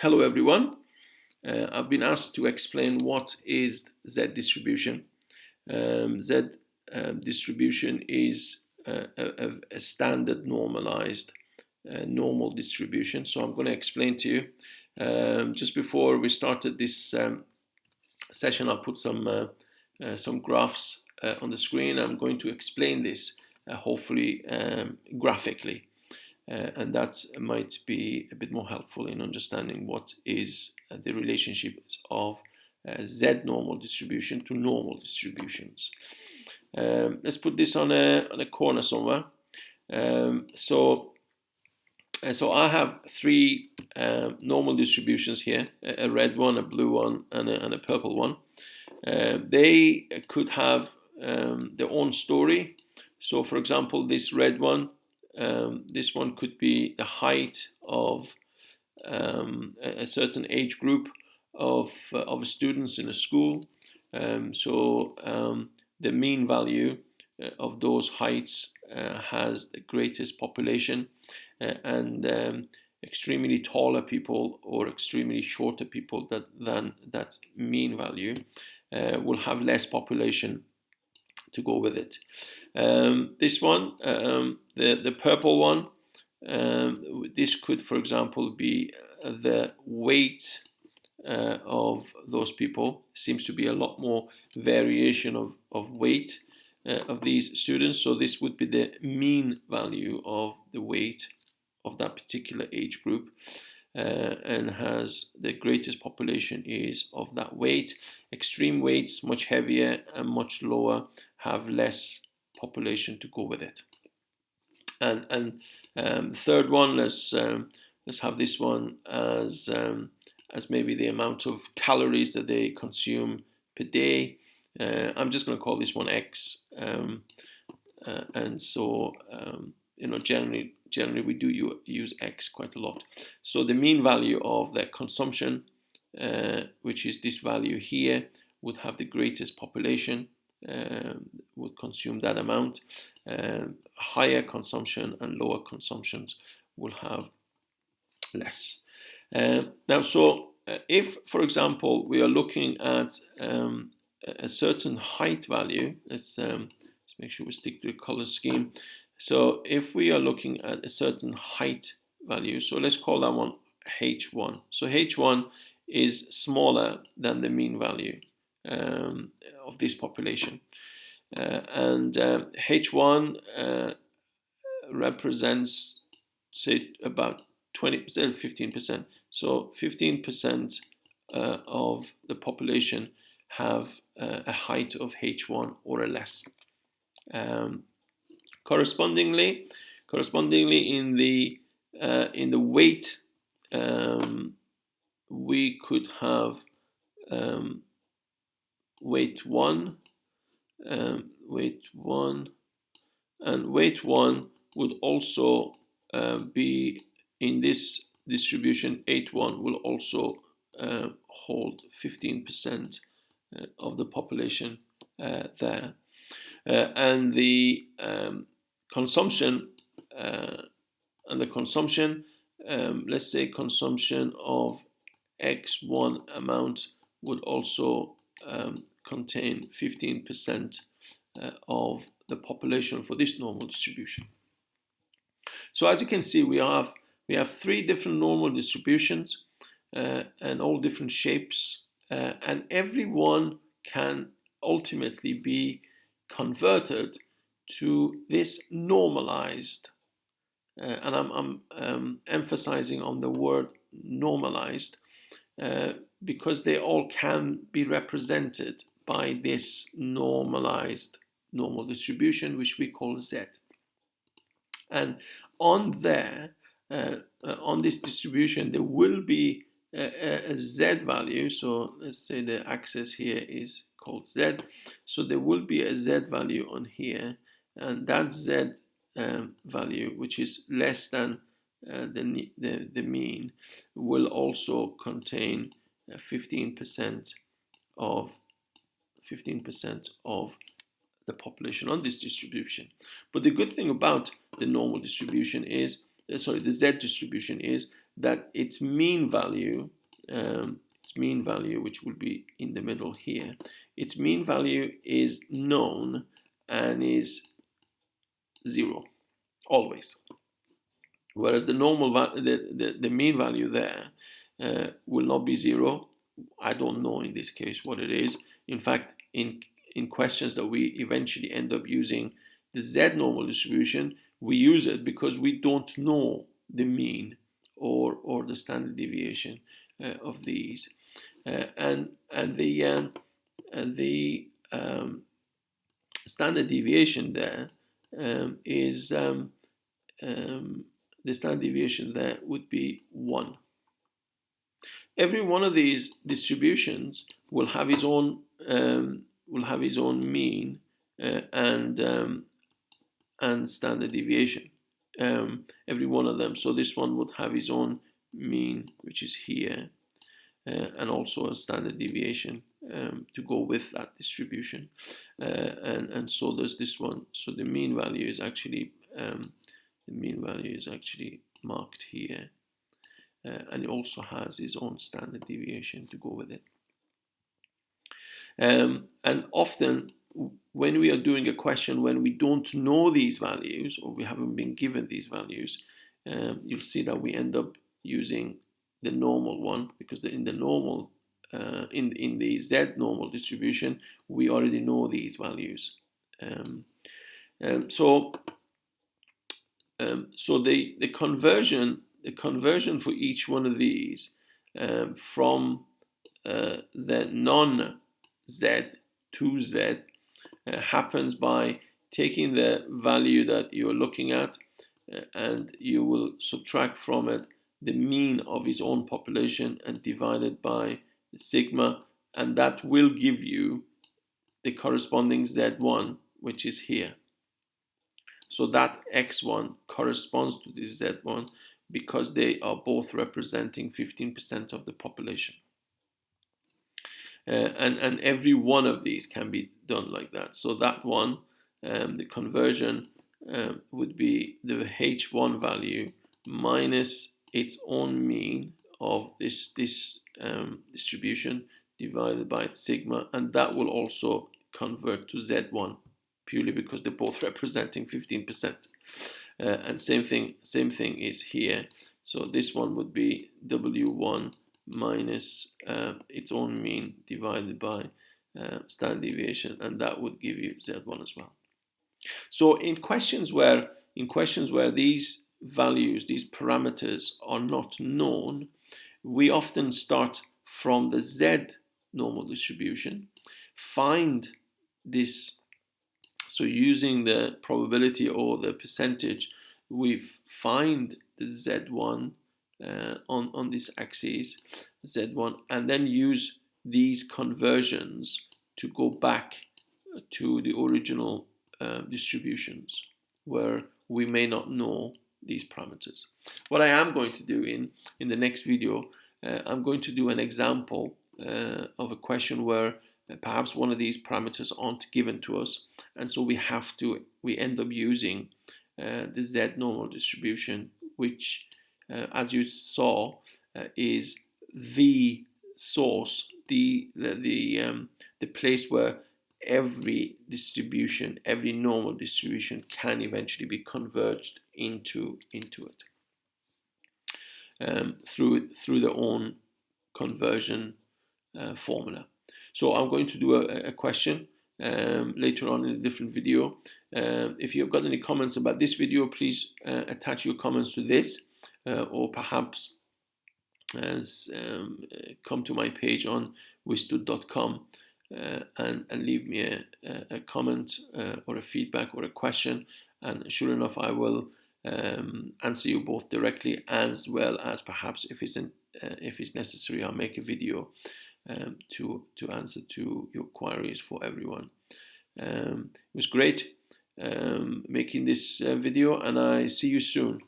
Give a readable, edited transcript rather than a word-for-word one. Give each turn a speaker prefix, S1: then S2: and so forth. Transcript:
S1: Hello everyone. I've been asked to explain what is Z distribution. Z distribution is a standard normalized normal distribution. So I'm going to explain to you. Just before we started this session, I put some graphs on the screen. I'm going to explain this hopefully graphically. And that might be a bit more helpful in understanding what is the relationships of Z normal distribution to normal distributions. Let's put this on a corner somewhere. So I have three normal distributions here: a red one, a blue one, and a purple one. They could have their own story. So, for example, this red one. This one could be the height of a certain age group of students in a school. The mean value of those heights has the greatest population, and extremely taller people or extremely shorter people than that mean value will have less population to go with it. This one, the purple one, this could, for example, be the weight of those people. Seems to be a lot more variation of weight of these students. So this would be the mean value of the weight of that particular age group. And has the greatest population is of that weight. Extreme weights, much heavier and much lower, have less population to go with it. And the third one, let's have this one as maybe the amount of calories that they consume per day. I'm just going to call this one X. And so generally we do use X quite a lot. So the mean value of their consumption, which is this value here, would have the greatest population, would consume that amount. Higher consumption and lower consumptions will have less. Now, so if, for example, we are looking at a certain height value, let's make sure we stick to the color scheme. So if we are looking at a certain height value, so let's call that one H1. So H1 is smaller than the mean value of this population. And H1 represents, say, about 20%, 15%. So 15% of the population have a height of H1 or less. Correspondingly, in the weight, we could have weight 1, and weight 1 would also be in this distribution. H1 will also hold 15% of the population there, and the consumption, let's say consumption of X1 amount would also contain 15% of the population for this normal distribution. So as you can see, we have three different normal distributions and all different shapes, and every one can ultimately be converted to this normalized, and I'm emphasizing on the word normalized, because they all can be represented by this normalized normal distribution, which we call Z. And on this distribution, there will be a Z value. So let's say the axis here is called Z. So there will be a Z value on here, and that Z value, which is less than the mean, will also contain 15% of the population on this distribution. But the good thing about the normal distribution is, the Z distribution is that its mean value, which will be in the middle here, its mean value is known and is 0 always. Whereas the normal the mean value there will not be 0. I don't know in this case what it is. In fact, in questions that we eventually end up using the Z normal distribution, we use it because we don't know the mean or the standard deviation of these, and the standard deviation there is the standard deviation there would be 1. Every one of these distributions will have its own mean and standard deviation. Every one of them. So this one would have its own mean, which is here, and also a standard deviation to go with that distribution. And so there's this one. So the mean value is actually marked here, and it also has its own standard deviation to go with it. And often when we are doing a question when we don't know these values or we haven't been given these values, you'll see that we end up using the normal one, because in the normal in the Z normal distribution we already know these values. So the conversion for each one of these from the non-Z to Z happens by taking the value that you're looking at, and you will subtract from it the mean of its own population and divide it by the sigma, and that will give you the corresponding Z1, which is here. So that X1 corresponds to this Z1 because they are both representing 15% of the population. And every one of these can be done like that. So that one, the conversion would be the H1 value minus its own mean of this distribution divided by its sigma, and that will also convert to Z1 purely because they're both representing 15%. And same thing is here. So this one would be W1 minus its own mean divided by standard deviation, and that would give you Z1 as well. So in questions where these values, these parameters are not known, we often start from the Z normal distribution, find this. So using the probability or the percentage, we find the Z1 on this axis, Z1, and then use these conversions to go back to the original distributions where we may not know these parameters. What I am going to do in the next video, I'm going to do an example of a question where perhaps one of these parameters aren't given to us, and so we end up using the Z normal distribution, which as you saw is the source, the place where every distribution, every normal distribution can eventually be converged into it through their own conversion formula. So I'm going to do a question later on in a different video. If you've got any comments about this video, please attach your comments to this, or perhaps come to my page on wistud.com and leave me a comment or a feedback or a question, and sure enough I will answer you both directly, as well as perhaps if it's necessary I'll make a video to answer to your queries for everyone. It was great making this video, and I see you soon.